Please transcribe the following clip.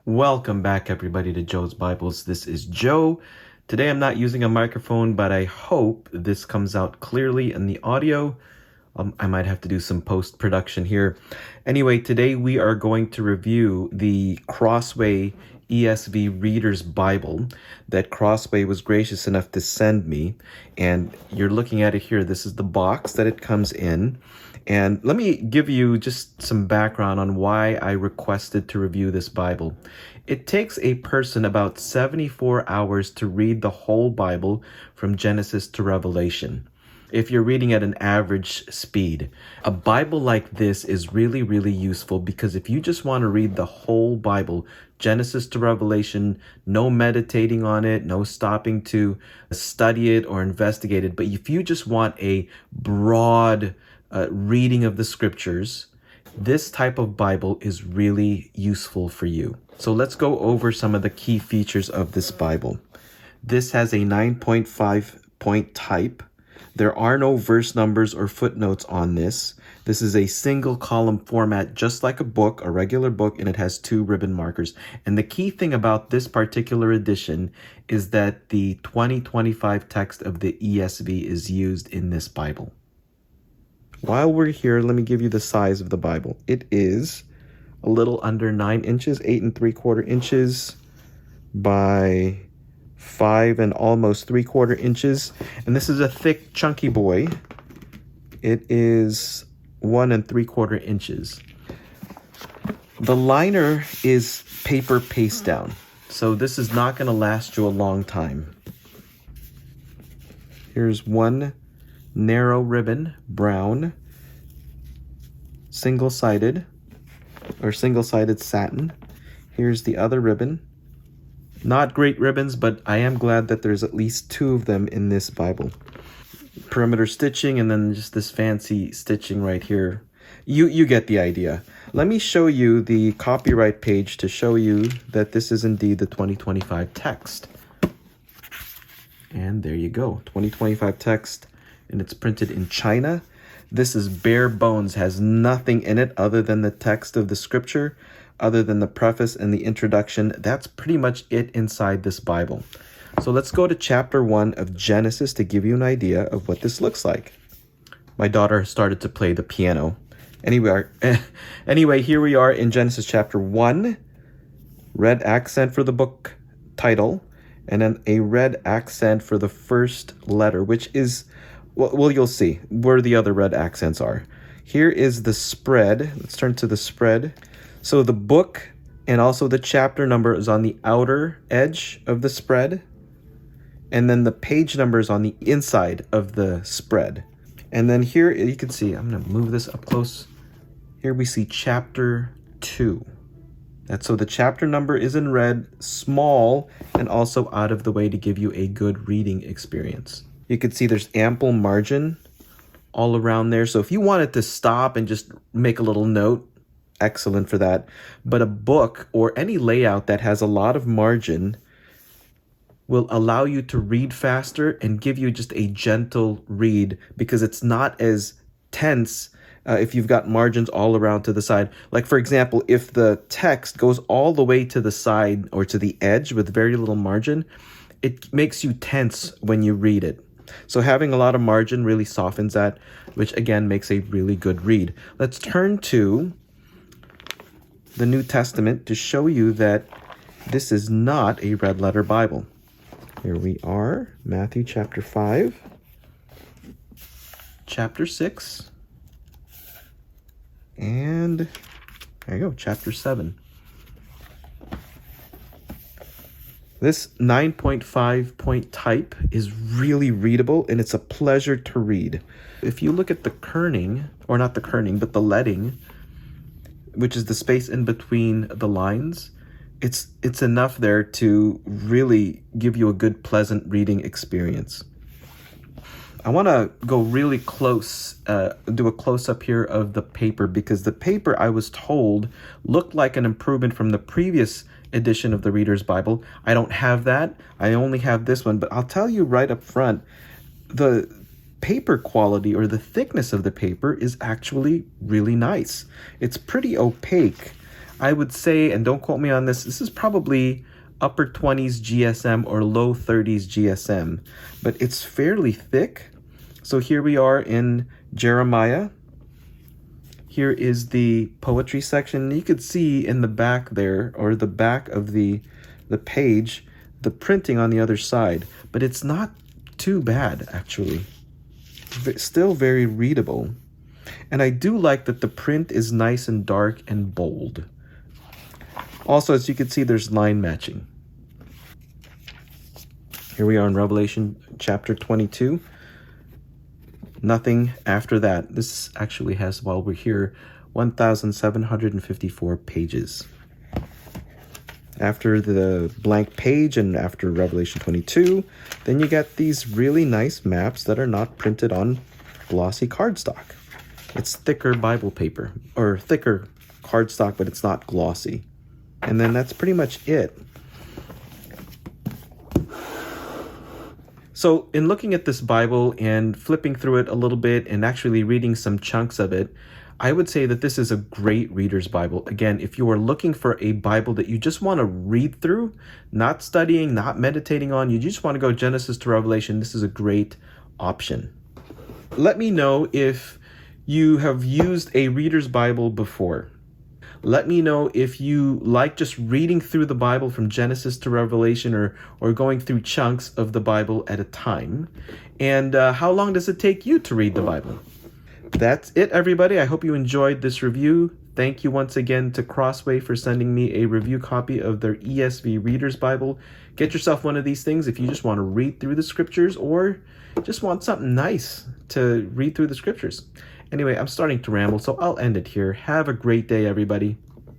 Welcome back, everybody, to Joe's Bibles. This is Joe. Today I'm not using a microphone, but I hope this comes out clearly in the audio. I might have to do some post-production here. Anyway, today we are going to review the Crossway ESV Reader's Bible that Crossway was gracious enough to send me. And you're looking at it here. This is the box that it comes in. And let me give you just some background on why I requested to review this Bible. It takes a person about 74 hours to read the whole Bible from Genesis to Revelation, if you're reading at an average speed. A Bible like this is really, really useful because if you just want to read the whole Bible, Genesis to Revelation, no meditating on it, no stopping to study it or investigate it, but if you just want a broad reading of the scriptures, this type of Bible is really useful for you. So let's go over some of the key features of this Bible. This has a 9.5 point type. There are no verse numbers or footnotes on this. This is a single column format, just like a book, a regular book, and it has 2 ribbon markers. And the key thing about this particular edition is that the 2025 text of the ESV is used in this Bible. While we're here, let me give you the size of the Bible. It is a little under 9 inches, 8 3/4 inches by 5 and almost 3/4 inches. And this is a thick, chunky boy. It is 1 3/4 inches. The liner is paper paste down, so this is not going to last you a long time. Here's one narrow ribbon, brown, single-sided satin. Here's the other ribbon. Not great ribbons, but I am glad that there's at least 2 of them in this Bible. Perimeter stitching and then just this fancy stitching right here. You get the idea. Let me show you the copyright page to show you that this is indeed the 2025 text. And there you go, 2025 text, and it's printed in China. This is bare bones, has nothing in it other than the text of the scripture, other than the preface and the introduction. That's pretty much it inside this Bible. So let's go to chapter 1 of Genesis to give you an idea of what this looks like. My daughter started to play the piano. Anyway, here we are in Genesis chapter 1. Red accent for the book title, and then a red accent for the first letter, which is, well, you'll see where the other red accents are. Here is the spread. Let's turn to the spread. So the book and also the chapter number is on the outer edge of the spread. And then the page number is on the inside of the spread. And then here you can see, I'm going to move this up close. Here we see chapter 2. So the chapter number is in red, small, and also out of the way to give you a good reading experience. You can see there's ample margin all around there. So if you wanted to stop and just make a little note, excellent for that. But a book or any layout that has a lot of margin will allow you to read faster and give you just a gentle read because it's not as tense if you've got margins all around to the side. Like, for example, if the text goes all the way to the side or to the edge with very little margin, it makes you tense when you read it. So having a lot of margin really softens that, which again makes a really good read. Let's turn to the New Testament to show you that this is not a red letter Bible. Here we are, Matthew chapter 5, chapter 6, and there you go, chapter 7. This 9.5 point type is really readable, and it's a pleasure to read. If you look at the kerning, or not the kerning, but the leading, which is the space in between the lines, it's enough there to really give you a good, pleasant reading experience. I want to go really close, do a close-up here of the paper, because the paper, I was told, looked like an improvement from the previous edition of the Reader's Bible. I don't have that. I only have this one, but I'll tell you right up front, the paper quality or the thickness of the paper is actually really nice. It's pretty opaque. I would say, and don't quote me on this, this is probably upper 20s GSM or low 30s GSM, but it's fairly thick. So here we are in Jeremiah. Here is the poetry section. You could see in the back there, or the back of the page, the printing on the other side, but it's not too bad, actually. Still very readable. And I do like that the print is nice and dark and bold. Also, as you can see, there's line matching. Here we are in Revelation chapter 22. Nothing after that. This actually has, while we're here, 1,754 pages. After the blank page and after Revelation 22, then you get these really nice maps that are not printed on glossy cardstock. It's thicker Bible paper, or thicker cardstock, but it's not glossy. And then that's pretty much it. So in looking at this Bible and flipping through it a little bit and actually reading some chunks of it, I would say that this is a great reader's Bible. Again, if you are looking for a Bible that you just want to read through, not studying, not meditating on, you just want to go Genesis to Revelation, this is a great option. Let me know if you have used a reader's Bible before. Let me know if you like just reading through the Bible from Genesis to Revelation, or going through chunks of the Bible at a time. And how long does it take you to read the Bible? That's it, everybody. I hope you enjoyed this review. Thank you once again to Crossway for sending me a review copy of their ESV Reader's Bible. Get yourself one of these things if you just want to read through the scriptures or just want something nice to read through the scriptures. Anyway, I'm starting to ramble, so I'll end it here. Have a great day, everybody.